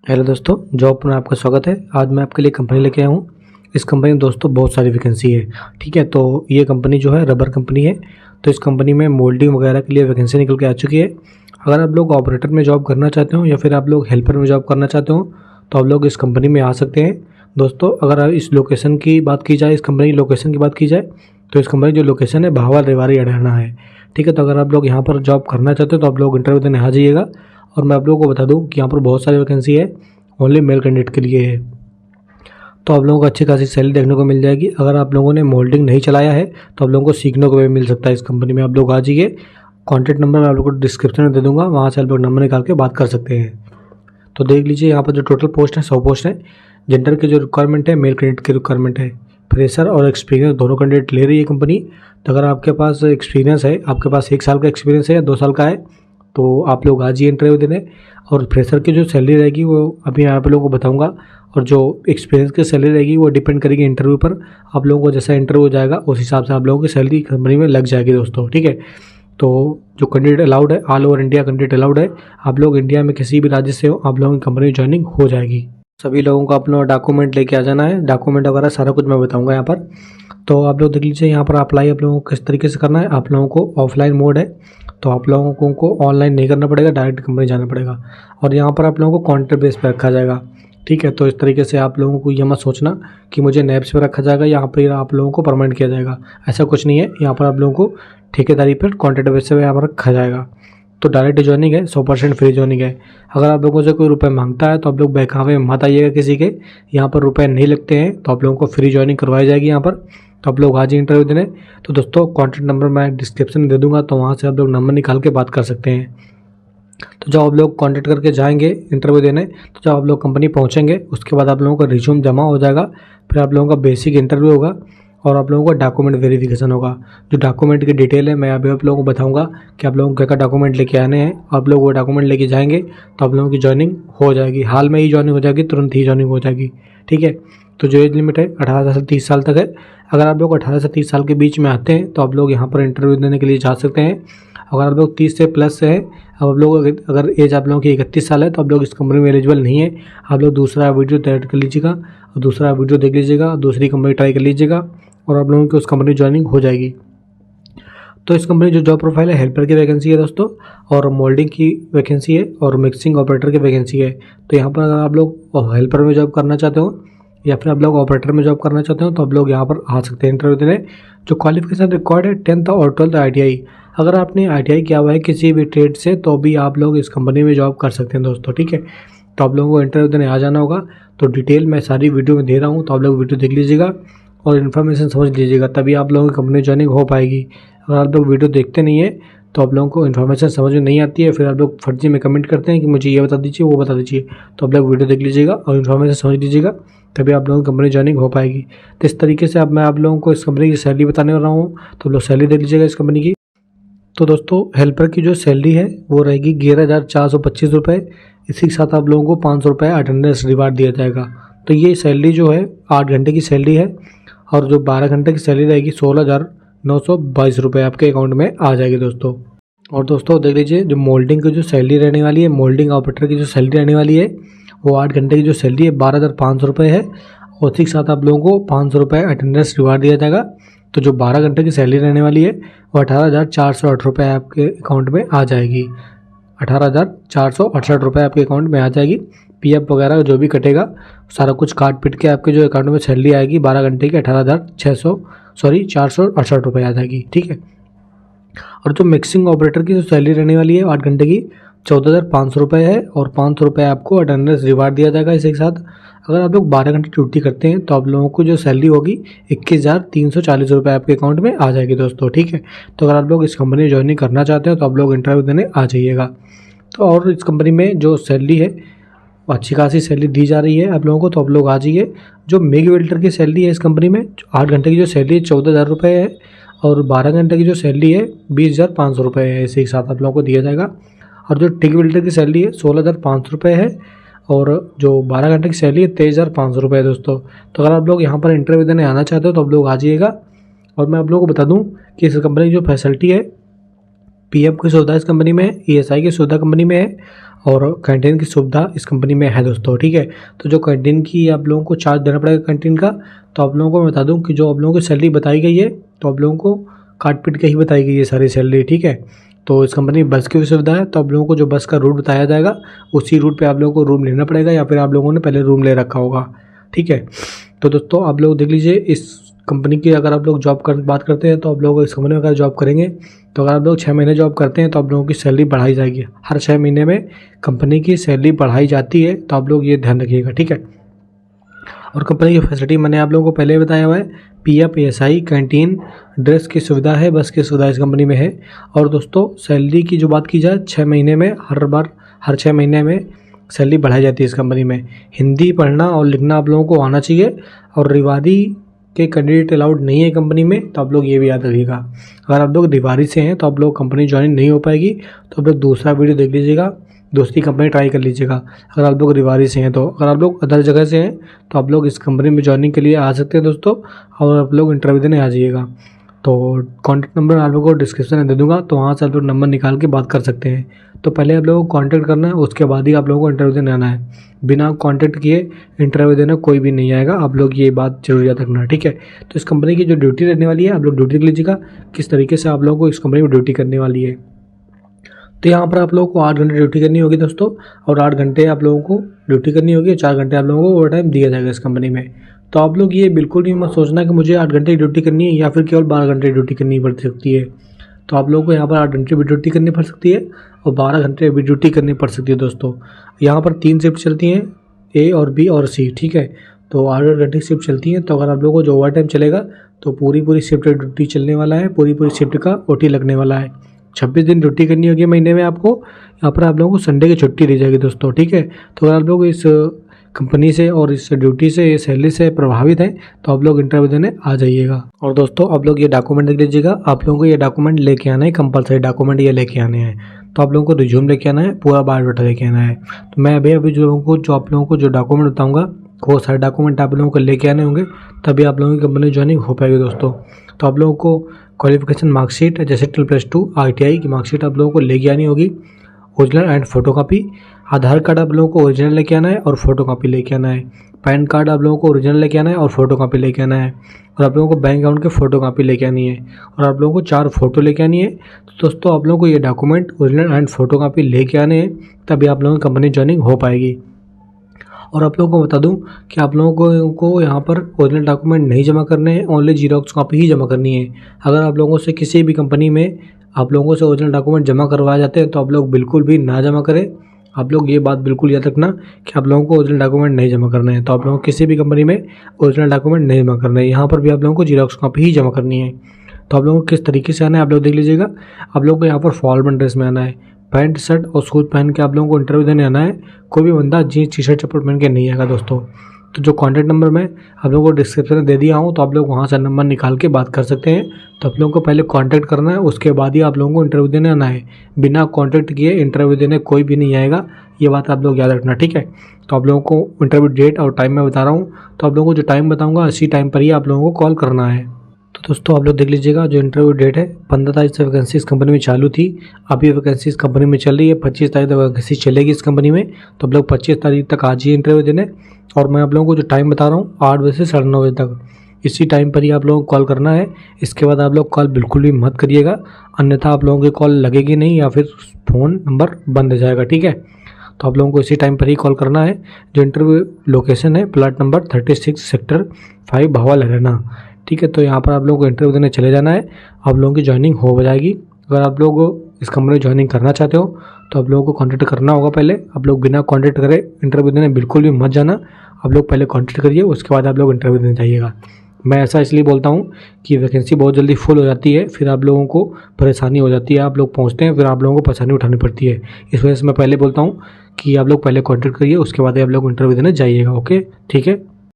Hello दोस्तों, job में आपका स्वागत है। आज मैं आपके लिए कंपनी लेके आया हूँ। इस कंपनी में दोस्तों बहुत सारी वैकेंसी है। ठीक है, तो ये कंपनी जो है रबर कंपनी है। तो इस कंपनी में मोल्डिंग वगैरह के लिए वैकेंसी निकल के आ चुकी है। अगर आप लोग ऑपरेटर में जॉब करना चाहते हो या फिर आप लोग हेल्पर में जॉब करना चाहते हो तो आप लोग इस कंपनी में आ सकते हैं। दोस्तों, अगर इस लोकेशन की बात की जाए, इस कंपनी की लोकेशन की बात की जाए तो इस कंपनी की जो लोकेशन है भावल रेवाड़ी हरियाणा है। ठीक है, तो अगर आप लोग यहाँ पर जॉब करना चाहते हो तो आप लोग इंटरव्यू देने आ जाइएगा। और मैं आप लोगों को बता दूं कि यहाँ पर बहुत सारी वैकेंसी है, ओनली मेल कैंडिडेट के लिए है। तो आप लोगों को अच्छी खासी सैलरी देखने को मिल जाएगी। अगर आप लोगों ने मोल्डिंग नहीं चलाया है तो आप लोगों को सीखने को भी मिल सकता है इस कंपनी में। आप लोग आ जाइए। कॉन्टैक्ट नंबर मैं आप लोगों को डिस्क्रिप्शन में दे दूंगा, वहाँ से आप लोग नंबर निकाल के बात कर सकते हैं। तो देख लीजिए, यहाँ पर जो टोटल पोस्ट है 100 पोस्ट है। जेंडर की जो रिक्वायरमेंट है, मेल कैंडिडेट की रिक्वायरमेंट है। फ्रेशर और एक्सपीरियंस दोनों कैंडिडेट ले रही है कंपनी। तो अगर आपके पास एक्सपीरियंस है, आपके पास 1 साल का एक्सपीरियंस है या 2 साल का है, तो आप लोग आज ही इंटरव्यू देने। और फ्रेशर की जो सैलरी रहेगी वो अभी यहाँ पे लोगों को बताऊंगा, और जो एक्सपीरियंस की सैलरी रहेगी वो डिपेंड करेगी इंटरव्यू पर। आप लोगों को जैसा इंटरव्यू हो जाएगा उस हिसाब से आप लोगों की सैलरी कंपनी में लग जाएगी दोस्तों। ठीक है, तो जो कैंडिडेट अलाउड है, all over India candidate allowed है। आप लोग इंडिया में किसी भी राज्य से हो, आप लोगों की कंपनी में ज्वाइनिंग हो जाएगी। सभी लोगों को अपना डॉक्यूमेंट लेके आ जाना है। डॉक्यूमेंट वगैरह सारा कुछ मैं बताऊंगा यहाँ पर। तो आप लोग देख लीजिए, यहाँ पर अप्लाई आप लोगों को किस तरीके से करना है। आप लोगों को ऑफलाइन मोड है, तो आप लोगों को ऑनलाइन नहीं करना पड़ेगा, डायरेक्ट कंपनी जाना पड़ेगा। और यहाँ पर आप लोगों को कॉन्ट्रैक्ट बेस पर रखा जाएगा। ठीक है, तो इस तरीके से आप लोगों को ये मत सोचना कि मुझे नैब्स पर रखा जाएगा, यहाँ पर आप लोगों को परमानेंट किया जाएगा। ऐसा कुछ नहीं है। यहाँ पर आप लोगों को ठेकेदारी पर कॉन्ट्रैक्ट बेस पर यहाँ पर रखा जाएगा। तो डायरेक्ट ज्वाइनिंग है, 100% फ्री ज्वाइनिंग है। अगर आप लोगों से कोई रुपए मांगता है तो आप लोग बहकावे में मत आइएगा किसी के। यहाँ पर रुपए नहीं लगते हैं, तो आप लोगों को फ्री ज्वाइनिंग करवाई जाएगी यहाँ पर। तो आप लोग आज ही इंटरव्यू देने। तो दोस्तों, कॉन्टैक्ट नंबर मैं डिस्क्रिप्शन में दे दूंगा, तो वहाँ से आप लोग नंबर निकाल के बात कर सकते हैं। तो जब आप लोग कॉन्टैक्ट करके जाएंगे इंटरव्यू देने, तो जब आप लोग कंपनी पहुँचेंगे उसके बाद आप लोगों का रिज्यूम जमा हो जाएगा। फिर आप लोगों का बेसिक इंटरव्यू होगा और आप लोगों का डॉक्यूमेंट वेरिफिकेशन होगा। जो डॉक्यूमेंट की डिटेल है मैं अभी आप लोगों को बताऊंगा कि आप लोगों को क्या क्या डॉक्यूमेंट लेके आने हैं। आप लोग वो डॉक्यूमेंट लेके जाएंगे तो आप लोगों की ज्वाइनिंग हो जाएगी। हाल में ही ज्वाइनिंग हो जाएगी, तुरंत ही ज्वाइनिंग हो जाएगी। ठीक है, तो जो एज लिमिट है 18 से 30 साल तक है। अगर आप लोग 18 से 30 साल के बीच में आते हैं तो आप लोग यहाँ पर इंटरव्यू देने के लिए जा सकते हैं। अगर आप लोग 30 से प्लस से हैं, अब आप लोग अगर एज आप लोगों की 31 साल है तो आप लोग इस कंपनी में एलिजिबल नहीं है। आप लोग दूसरा वीडियो तैयार कर लीजिएगा और दूसरा वीडियो देख लीजिएगा, दूसरी कंपनी ट्राई कर लीजिएगा और आप लोगों की उस कंपनी ज्वाइनिंग हो जाएगी। तो इस कंपनी जो जॉब प्रोफाइल है, हेल्पर की वैकेंसी है दोस्तों, और मोल्डिंग की वैकेंसी है, और मिक्सिंग ऑपरेटर की वैकेंसी है। तो यहाँ पर अगर आप लोग हेल्पर में जॉब करना चाहते हो या फिर आप लोग ऑपरेटर में जॉब करना चाहते हो तो आप लोग यहाँ पर आ सकते हैं इंटरव्यू देने। जो क्वालिफिकेशन रिक्वायर्ड है 10th और 12th ITI। अगर आपने ITI किया हुआ है किसी भी ट्रेड से तो भी आप लोग इस कंपनी में जॉब कर सकते हैं दोस्तों। ठीक है, तो आप लोगों को इंटरव्यू देने आ जाना होगा। तो डिटेल मैं सारी वीडियो में दे रहा हूँ, तो आप लोग वीडियो देख लीजिएगा और इन्फॉर्मेशन समझ लीजिएगा, तभी आप लोगों की कंपनी ज्वाइनिंग हो पाएगी। अगर आप लोग वीडियो देखते नहीं है तो आप लोगों को इन्फॉर्मेशन समझ में नहीं आती है, फिर आप लोग फर्जी में कमेंट करते हैं कि मुझे ये बता दीजिए वो बता दीजिए। तो आप लोग वीडियो देख लीजिएगा और इन्फॉर्मेशन समझ लीजिएगा, तभी आप लोगों की कंपनी ज्वाइनिंग हो पाएगी। तो इस तरीके से अब मैं आप लोगों को इस कंपनी की सैलरी बताने वाला हूँ, तो आप लोग सैलरी देख लीजिएगा इस कंपनी की। तो दोस्तों, हेल्पर की जो सैलरी है वो रहेगी 11,425 रुपये। इसी के साथ आप लोगों को 500 रुपये अटेंडेंस रिवार्ड दिया जाएगा। तो ये सैलरी जो है 8 घंटे की सैलरी है, और जो 12 घंटे की सैलरी रहेगी 16,922 रुपये आपके अकाउंट में आ जाएगी दोस्तों। और दोस्तों देख लीजिए, जो मोल्डिंग की जो सैलरी रहने वाली है, मोल्डिंग ऑपरेटर की जो सैलरी रहने वाली है वो 8 घंटे की जो सैलरी है 12,500 रुपये है, और इसी के साथ आप लोगों को 500 रुपये अटेंडेंस रिवार्ड दिया जाएगा। तो जो 12 घंटे की सैलरी रहने वाली है वो 18,408 रुपये आपके अकाउंट में आ जाएगी। 18,468 रुपये आपके अकाउंट में आ जाएगी। PF वगैरह जो भी कटेगा सारा कुछ काट पिट के आपके जो अकाउंट में सैलरी आएगी 12 घंटे की 468 रुपये आ जाएगी। ठीक है, और जो मिक्सिंग ऑपरेटर की जो सैलरी रहने वाली है 8 घंटे की 14,500 रुपये है, और 500 रुपये आपको अटेंडेंस रिवार्ड दिया जाएगा इसी के साथ। अगर आप लोग 12 घंटे ड्यूटी करते हैं तो आप लोगों को जो सैलरी होगी 21,340 रुपये आपके अकाउंट में आ जाएगी दोस्तों। ठीक है, तो अगर आप लोग इस कंपनी में ज्वाइनिंग करना चाहते हो तो आप लोग इंटरव्यू देने आ जाइएगा। तो और इस कंपनी में जो सैलरी है अच्छी खासी सैलरी दी जा रही है आप लोगों को, तो आप लोग आ जाइए। जो मिग वेल्डर की सैलरी है इस कंपनी में 8 घंटे की जो सैलरी है 14,000 रुपये है, और 12 घंटे की जो सैलरी है 20,500 रुपये है, इसी के साथ आप लोगों को दिया जाएगा। और जो टिक वेल्डर की सैलरी है 16,500 रुपये है, और जो 12 घंटे की सैलरी है 23,500 रुपये है दोस्तों। तो अगर आप लोग यहाँ पर इंटरव्यू देने आना चाहते हो तो आप लोग आ जाइएगा। और मैं आप लोगों को बता दूँ कि इस कंपनी की जो फैसिलिटी है, PF की सुविधा इस कंपनी में है, ESI की सुविधा कंपनी में है, और कैंटीन की सुविधा इस कंपनी में है दोस्तों, ठीक है। तो जो कैंटीन की आप लोगों को चार्ज देना पड़ेगा कैंटीन का, तो आप लोगों को मैं बता दूं कि जो आप लोगों की सैलरी बताई गई है, तो आप लोगों को काट पीट के ही बताई गई है सारी सैलरी, ठीक है। तो इस कंपनी में बस की भी सुविधा है, तो आप लोगों को जो बस का रूट बताया जाएगा उसी रूट पे आप लोगों को रूम लेना पड़ेगा, या फिर आप लोगों ने पहले रूम ले रखा होगा, ठीक है। तो दोस्तों आप लोग देख लीजिए, इस कंपनी की अगर आप लोग बात करते हैं, तो आप लोग इस कंपनी में अगर जॉब करेंगे, तो अगर आप लोग 6 महीने जॉब करते हैं तो आप लोगों की सैलरी बढ़ाई जाएगी। हर 6 महीने में कंपनी की सैलरी बढ़ाई जाती है, तो आप लोग ये ध्यान रखिएगा, ठीक है। और कंपनी की फैसिलिटी मैंने आप लोगों को पहले ही बताया हुआ है, PF PSI कैंटीन, ड्रेस की सुविधा है, बस की सुविधा इस कंपनी में है। और दोस्तों सैलरी की जो बात की जाए, 6 महीने में हर 6 महीने में सैलरी बढ़ाई जाती है इस कंपनी में। हिंदी पढ़ना और लिखना आप लोगों को आना चाहिए, और रिवादी के कैंडिडेट अलाउड नहीं है कंपनी में, तो आप लोग ये भी याद रखिएगा। अगर आप लोग रिवादी से हैं तो आप लोग कंपनी ज्वाइन नहीं हो पाएगी, तो आप लोग दूसरा वीडियो देख लीजिएगा, दूसरी कंपनी ट्राई कर लीजिएगा अगर आप लोग रिवादी से हैं। तो अगर आप लोग अदर जगह से हैं तो आप लोग इस कंपनी में ज्वाइनिंग के लिए आ सकते हैं दोस्तों, और आप लोग इंटरव्यू देने आ जाइएगा। तो कॉन्टैक्ट नंबर आप लोगों को डिस्क्रिप्शन में दे दूंगा, तो वहाँ से आप लोग नंबर निकाल के बात कर सकते हैं। तो पहले आप लोगों को कॉन्टैक्ट करना है, उसके बाद ही आप लोगों को इंटरव्यू देने आना है। बिना कॉन्टैक्ट किए इंटरव्यू देना कोई भी नहीं आएगा, आप लोग ये बात जरूर याद रखना, ठीक है। तो इस कंपनी की जो ड्यूटी रहने वाली है, आप लोग ड्यूटी देख लीजिएगा किस तरीके से आप लोगों को इस कंपनी में ड्यूटी करने वाली है। तो यहाँ पर आप लोगों को 8 घंटे ड्यूटी करनी होगी दोस्तों, और 8 घंटे आप लोगों को ड्यूटी करनी होगी, 4 घंटे आप लोगों को ओवर टाइम दिया जाएगा इस कंपनी में। तो आप लोग ये बिल्कुल नहीं मत सोचना कि मुझे 8 घंटे की ड्यूटी करनी है या फिर केवल 12 घंटे ड्यूटी करनी पड़ सकती है। तो आप लोगों को यहाँ पर 8 घंटे भी ड्यूटी करनी पड़ सकती है और 12 घंटे भी ड्यूटी करनी पड़ सकती है दोस्तों। यहाँ पर 3 शिफ्ट चलती हैं, A और B और C, ठीक है। तो 8 घंटे की शिफ्ट चलती हैं, तो अगर आप लोगों को जो ओवर टाइम चलेगा तो पूरी शिफ्ट ड्यूटी चलने वाला है, पूरी शिफ्ट का OT लगने वाला है। 26 दिन ड्यूटी करनी होगी महीने में आपको। यहाँ पर आप लोगों को संडे की छुट्टी दी जाएगी दोस्तों, ठीक है। तो अगर आप लोग इस कंपनी से और इस ड्यूटी से, इस सैलरी से प्रभावित हैं, तो आप लोग इंटरव्यू देने आ जाइएगा। और दोस्तों आप लोग ये डॉक्यूमेंट देख लीजिएगा, आप लोगों को ये डॉक्यूमेंट लेके आना है, कंपलसरी डॉक्यूमेंट ये लेके आने हैं। तो आप लोगों को रिज्यूम लेके आना है, पूरा बायोडाटा लेके आना है। तो मैं अभी जो आप लोगों को जो डॉक्यूमेंट बताऊँगा, वो सारे डॉक्यूमेंट आप लोगों को लेके आने होंगे, तभी आप लोगों की कंपनी ज्वाइनिंग हो पाएगी दोस्तों। तो आप लोगों को क्वालिफिकेशन मार्कशीट, जैसे 12+2 ITI की मार्कशीट आप लोगों को लेके आनी होगी, original and photocopy. Aadhaar card आप लोगों को ओरिजिनल लेके आना है और फोटोकॉपी लेके आना है। पैन कार्ड आप लोगों को ओरिजिनल लेके आना है और फोटोकॉपी लेके आना है। और आप लोगों को बैंक अकाउंट के फोटोकॉपी लेके आनी है, और आप लोगों को 4 फोटो लेके आनी है। तो दोस्तों आप लोगों को ये डॉक्यूमेंट ओरिजिनल एंड फोटोकॉपी लेके आने हैं, तभी आप लोगों की कंपनी ज्वाइनिंग हो पाएगी। और आप लोगों को बता दूं कि आप लोगों को यहाँ पर ओरिजिनल डॉक्यूमेंट नहीं जमा करने हैं, ओनली जीरोक्स कॉपी ही जमा करनी है। अगर आप लोगों से किसी भी कंपनी में आप लोगों से ओरिजिनल डॉक्यूमेंट जमा करवाए जाते हैं, तो आप लोग बिल्कुल भी ना जमा करें। आप लोग ये बात बिल्कुल याद रखना कि आप लोगों को ओरिजिनल डॉक्यूमेंट नहीं जमा करना है। तो आप लोगों को किसी भी कंपनी में ओरिजिनल डॉक्यूमेंट नहीं जमा करना है, यहाँ पर भी आप लोगों को जीरोक्स कॉपी ही जमा करनी है। तो आप लोगों को किस तरीके से आना है आप लोग देख लीजिएगा। आप लोगों को यहाँ पर फॉर्मल ड्रेस में आना है, पैंट शर्ट और शूज पहन के आप लोगों को इंटरव्यू देने आना है। कोई भी बंदा जीन्स टी-शर्ट चप्पल पहन के नहीं आएगा दोस्तों। तो जो कॉन्टैक्ट नंबर मैं आप लोगों को डिस्क्रिप्शन में दे दिया हूँ, तो आप लोग वहाँ से नंबर निकाल के बात कर सकते हैं। तो आप लोगों को पहले कॉन्टैक्ट करना है, उसके बाद ही आप लोगों को इंटरव्यू देने आना है। बिना कॉन्टैक्ट किए इंटरव्यू देने कोई भी नहीं आएगा, ये बात आप लोग याद रखना, ठीक है। तो आप लोगों को इंटरव्यू डेट और टाइम मैं बता रहा हूँ, तो आप लोगों को जो टाइम बताऊँगा उसी टाइम पर ही आप लोगों को कॉल करना है। तो दोस्तों आप लोग देख लीजिएगा, जो इंटरव्यू डेट है 15 तारीख से वैकेंसी इस कंपनी में चालू थी, अभी वैकेंसी इस कंपनी में चल रही है। 25 तारीख तक वैकेंसी चलेगी इस कंपनी में, तो आप लोग 25 तारीख तक आज ही इंटरव्यू देने। और मैं आप लोगों को जो टाइम बता रहा हूँ 8 बजे से 9:30 बजे तक, इसी टाइम पर ही आप लोगों को कॉल करना है। इसके बाद आप लोग कॉल बिल्कुल भी मत करिएगा, अन्यथा आप लोगों की कॉल लगेगी नहीं या फिर फ़ोन नंबर बंद हो जाएगा, ठीक है। तो आप लोगों को इसी टाइम पर ही कॉल करना है। जो इंटरव्यू लोकेशन है प्लाट नंबर 36 सेक्टर 5 भावा लहराना, ठीक है। तो यहाँ पर आप लोगों को इंटरव्यू देने चले जाना है, आप लोगों की ज्वाइनिंग हो जाएगी। अगर आप लोग इस कंपनी में ज्वाइनिंग करना चाहते हो तो आप लोगों को कॉन्टैक्ट करना होगा पहले। आप लोग बिना कॉन्टैक्ट करे इंटरव्यू देने बिल्कुल भी मत जाना, आप लोग पहले कॉन्टैक्ट करिए, उसके बाद आप लोग इंटरव्यू देने जाइएगा। मैं ऐसा इसलिए बोलता हूँ कि वैकेंसी बहुत जल्दी फुल हो जाती है, फिर आप लोगों को परेशानी हो जाती है, आप लोग पहुँचते हैं फिर आप लोगों को परेशानी उठानी पड़ती है। इस वजह से मैं पहले बोलता हूँ कि आप लोग पहले कॉन्टैक्ट करिए, उसके बाद आप लोग इंटरव्यू देने जाइएगा, ओके, ठीक है।